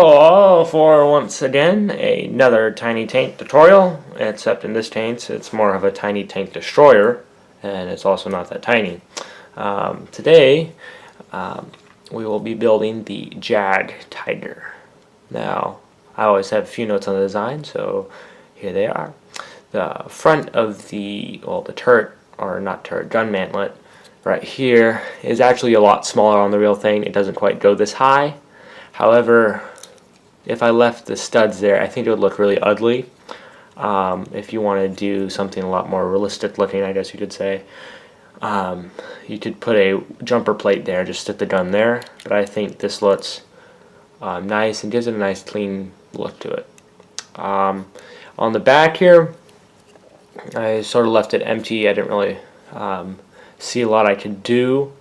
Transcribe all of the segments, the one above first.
Hello for once again another tiny tank tutorial, except in this tank it's more of a tiny tank destroyer, and it's also not that tiny. Today we will be building the Jagdtiger. Now I always have a few notes on the design, so here they are. The front of the turret, or not turret, gun mantlet right here is actually a lot smaller on the real thing. It doesn't quite go this high. However, if I left the studs there, I think it would look really ugly. If you want to do something a lot more realistic looking, I guess you could say, you could put a jumper plate there, just stick the gun there. But I think this looks nice and gives it a nice clean look to it. On the back here, I sort of left it empty. I didn't really see a lot I could do.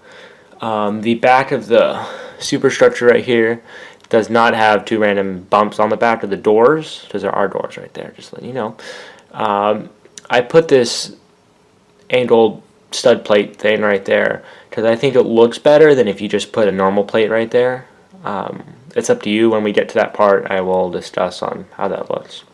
The back of the superstructure right here does not have two random bumps on the back of the doors, because there are doors right there, just letting you know. I put this angled stud plate thing right there because I think it looks better than if you just put a normal plate right there. It's up to you. When we get to that part, I will discuss on how that looks.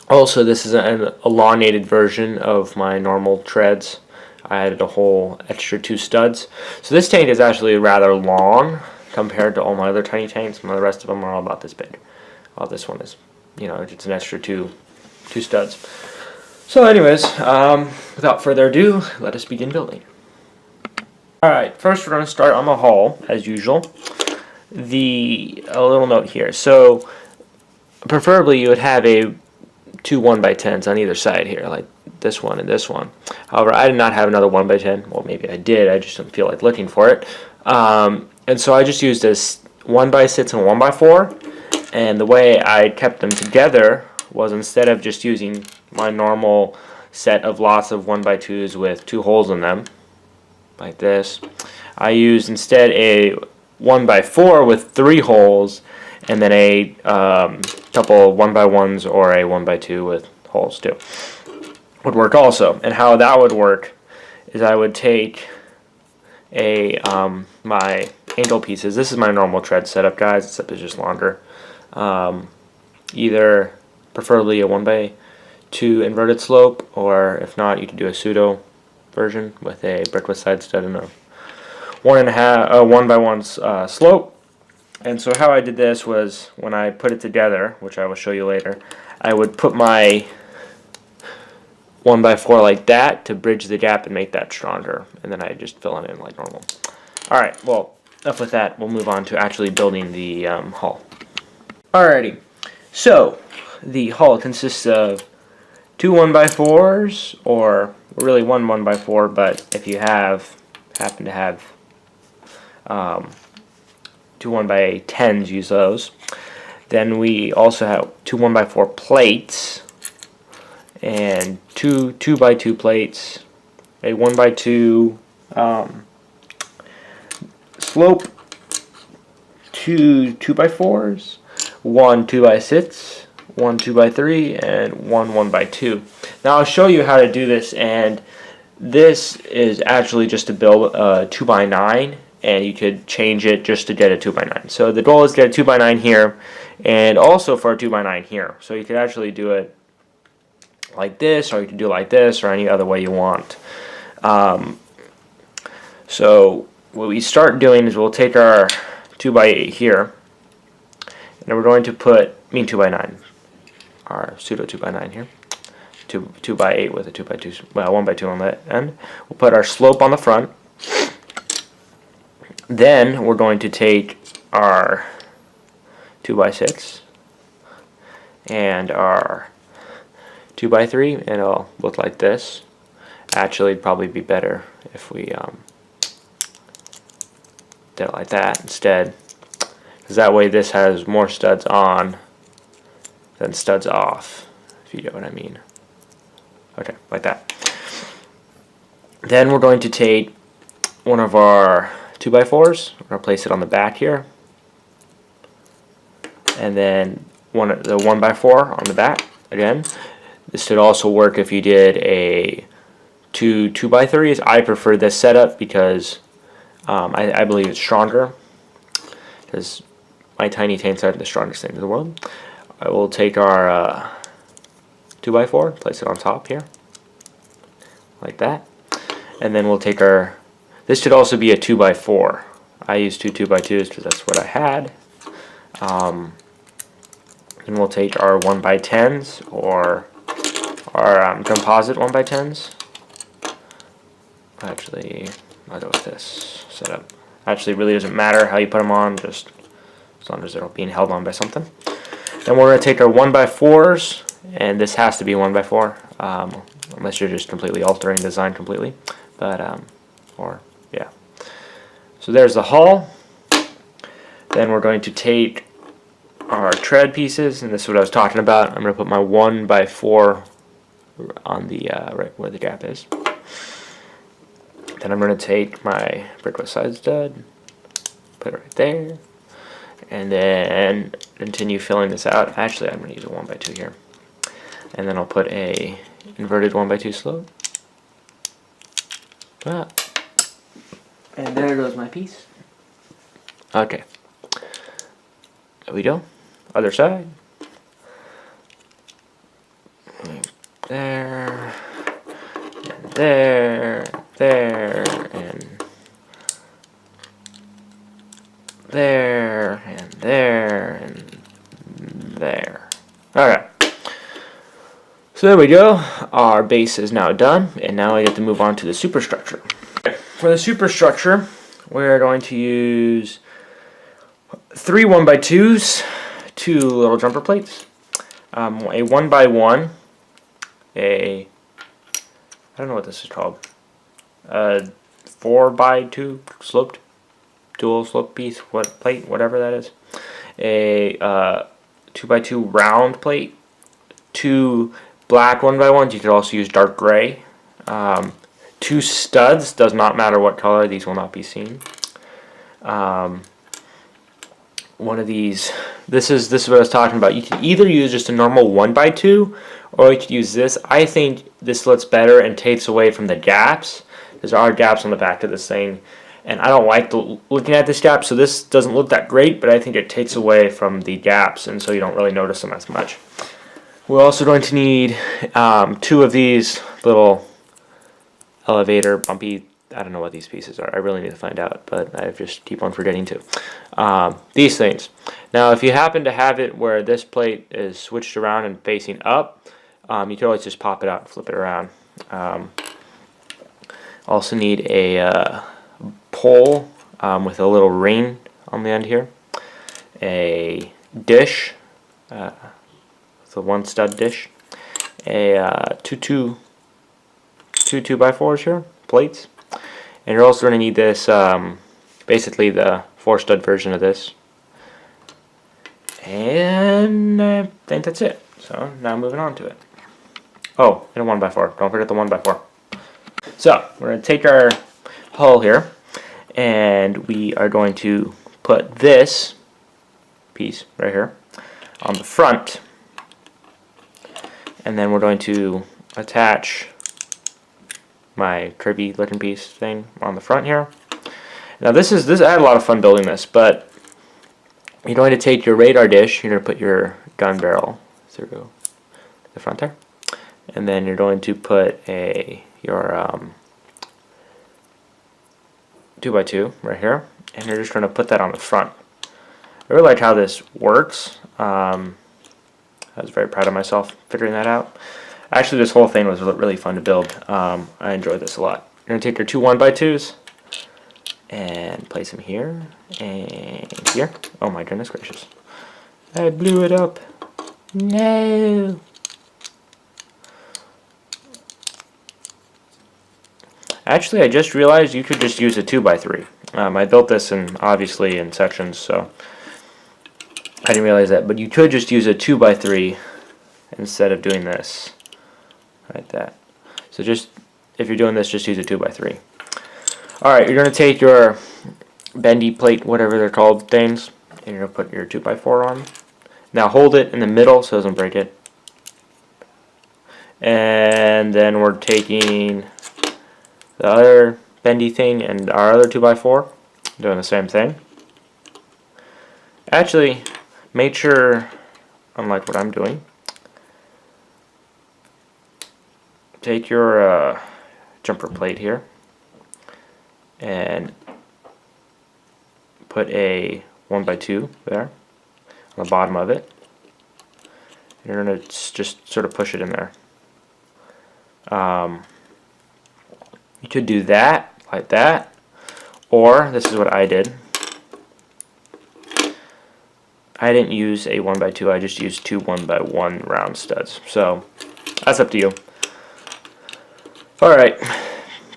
Also, this is an elongated version of my normal treads. I added a whole extra 2 studs. So this tank is actually rather long compared to all my other tiny tanks. The rest of them are all about this big. This one is, it's an extra two studs. So anyways, without further ado, let us begin building. Alright, first we're going to start on the hull, as usual. A little note here. So, preferably you would have two 1x10s on either side here, like this one and this one. However, I did not have another 1x10. Well, maybe I did. I just didn't feel like looking for it. And so I just used this 1x6 and 1x4. And the way I kept them together was, instead of just using my normal set of lots of 1x2s with 2 holes in them, like this, I used instead a 1x4 with 3 holes, and then a couple 1x1s or a 1x2 with holes too. Would work also. And how that would work is I would take my angle pieces. This is my normal tread setup, guys, except it's just longer. Either preferably a 1x2 inverted slope, or if not, you can do a pseudo version with a brick with side stud and a 1x1 slope. And so how I did this was, when I put it together, which I will show you later, I would put my 1x4 like that to bridge the gap and make that stronger, and then I just fill it in like normal. Alright, well, enough with that. We'll move on to actually building the hull. Alrighty, so the hull consists of 2 1x4s, or really one 1x4, but if you happen to have 2 1x10s, use those. Then we also have 2 1x4 plates, and 2 2x2 plates, a 1x2 slope, 2 2x4s, 1 2x6, 1 2x3, and 1 1x2. Now I'll show you how to do this, and this is actually just to build a 2x9, and you could change it just to get a 2x9. So the goal is to get a 2x9 here, and also for a 2x9 here. So you could actually do it like this, or you can do it like this, or any other way you want. So what we start doing is we'll take our 2x8 here, and we're going to put, 2x9, our pseudo 2x9 here, 2x8 with a 2x2, well, 1x2 on that end. We'll put our slope on the front. Then we're going to take our 2x6 and our 2x3, and it'll look like this. Actually, it'd probably be better if we did it like that instead, because that way this has more studs on than studs off, if you get what I mean. Okay, like that. Then we're going to take one of our 2x4s, we're going to place it on the back here, and then the 1x4 on the back again. This should also work if you did a 2 2x3s. I prefer this setup because I believe it's stronger, because my tiny taints aren't the strongest thing in the world. I will take our 2x4, place it on top here, like that. And then we'll take our, this should also be a 2x4. I used two 2x2s because that's what I had. And we'll take our 1x10s or our composite 1x10s. Actually, I'll go with this setup. Actually, it really doesn't matter how you put them on, just as long as they're being held on by something. Then we're going to take our 1x4s, and this has to be 1x4, unless you're just completely altering the design completely. But, yeah. So there's the hull. Then we're going to take our tread pieces, and this is what I was talking about. I'm going to put my 1x4 on the right where the gap is. Then I'm going to take my brickless side stud, put it right there, and then continue filling this out. Actually, I'm going to use a 1x2 here. And then I'll put a inverted 1x2 slope. Ah. And there goes my piece. Okay. There we go. Other side. There. And there. There. And there. And there. And there. Alright. So there we go. Our base is now done. And now I get to move on to the superstructure. For the superstructure, we're going to use 3 1x2s, 2 little jumper plates, a 1x1, I don't know what this is called, a 4x2 sloped, dual slope piece, whatever that is, a 2x2 round plate, 2 black 1x1s, you could also use dark gray, 2 studs, does not matter what color, these will not be seen. One of these, this is what I was talking about. You can either use just a normal 1x2, or you could use this. I think this looks better and takes away from the gaps. There are gaps on the back of this thing, and I don't like looking at this gap, so this doesn't look that great, but I think it takes away from the gaps, and so you don't really notice them as much. We're also going to need 2 of these little elevator bumpy, I don't know what these pieces are. I really need to find out, but I just keep on forgetting to. These things. Now, if you happen to have it where this plate is switched around and facing up, you can always just pop it out and flip it around. Also need a pole with a little ring on the end here. A dish, with a 1 stud dish. A 2 2x4s here, plates. And you're also going to need this, basically the 4 stud version of this. And I think that's it. So now moving on to it. Oh, and a 1x4. Don't forget the 1x4. So we're going to take our hull here, and we are going to put this piece right here on the front. And then we're going to attach my curvy looking piece thing on the front here. Now this I had a lot of fun building this, but you're going to take your radar dish, you're going to put your gun barrel through the front there, and then you're going to put your 2x2 right here, and you're just going to put that on the front. I really like how this works. I was very proud of myself figuring that out. Actually, this whole thing was really fun to build. I enjoyed this a lot. You're going to take your 2 1x2s and place them here and here. Oh my goodness gracious. I blew it up. No. Actually, I just realized you could just use a 2x3. I built this obviously in sections, so I didn't realize that. But you could just use a 2x3 instead of doing this. Like that. So just, if you're doing this, just use a 2x3. Alright, you're going to take your bendy plate, whatever they're called, things, and you're going to put your 2x4 on. Now hold it in the middle so it doesn't break it. And then we're taking the other bendy thing and our other 2x4, doing the same thing. Actually, make sure, unlike what I'm doing, take your jumper plate here and put a 1x2 there on the bottom of it. You're going to just sort of push it in there. You could do that, like that, or this is what I did. I didn't use a 1x2, I just used two 1x1 round studs. So, that's up to you. Alright,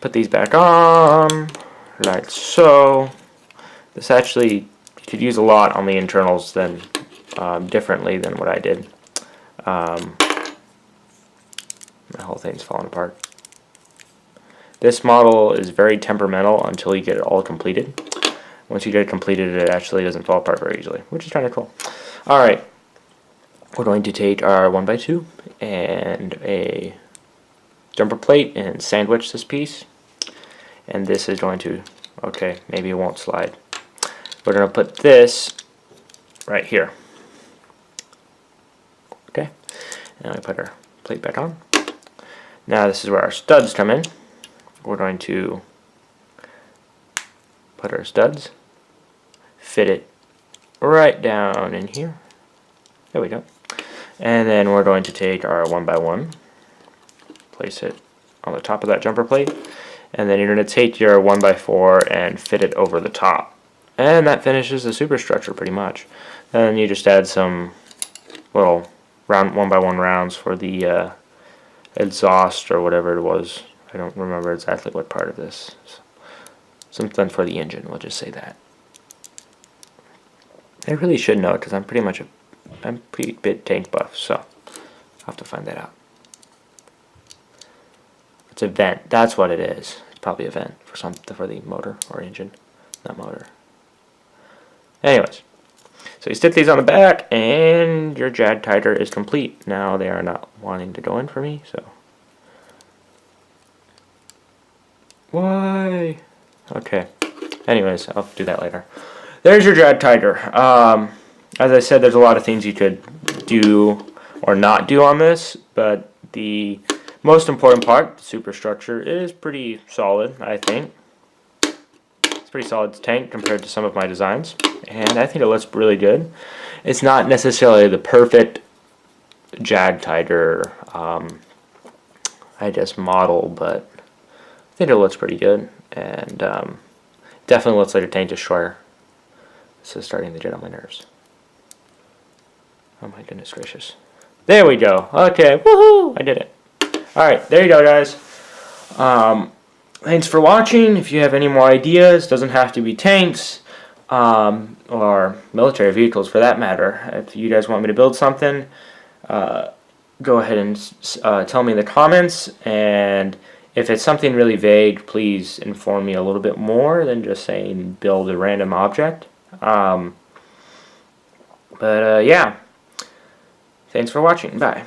put these back on, like so. This actually, you could use a lot on the internals than, differently than what I did. My whole thing's falling apart. This model is very temperamental until you get it all completed. Once you get it completed, it actually doesn't fall apart very easily, which is kind of cool. Alright, we're going to take our 1x2 and a jumper plate and sandwich this piece. And this is going to, okay, maybe it won't slide. We're going to put this right here. Okay, now we put our plate back on. Now this is where our studs come in. We're going to put our studs, fit it right down in here. There we go. And then we're going to take our 1x1, place it on the top of that jumper plate, and then you're going to take your 1x4 and fit it over the top. And that finishes the superstructure pretty much. Then you just add some little round 1x1 rounds for the exhaust or whatever it was. I don't remember exactly what part of this. Something for the engine, we'll just say that. I really should know because I'm pretty bit tank buff, so I'll have to find that out. It's a vent, that's what it is. It's probably a vent for the motor or engine, not motor. Anyways, so you stick these on the back and your Jagdtiger is complete. Now they are not wanting to go in for me, so. Why? Okay. Anyways, I'll do that later. There's your Jagdtiger. As I said, there's a lot of things you could do or not do on this, but the most important part, the superstructure, is pretty solid, I think. It's a pretty solid tank compared to some of my designs, and I think it looks really good. It's not necessarily the perfect Jagdtiger, I guess, model, but I think it looks pretty good, and definitely looks like a tank destroyer. This is starting to get on my nerves. Oh my goodness gracious. There we go. Okay, woohoo! I did it. Alright, there you go, guys. Thanks for watching. If you have any more ideas, doesn't have to be tanks, or military vehicles for that matter. If you guys want me to build something, go ahead and tell me in the comments, and if it's something really vague, please inform me a little bit more than just saying build a random object. Yeah. Thanks for watching. Bye.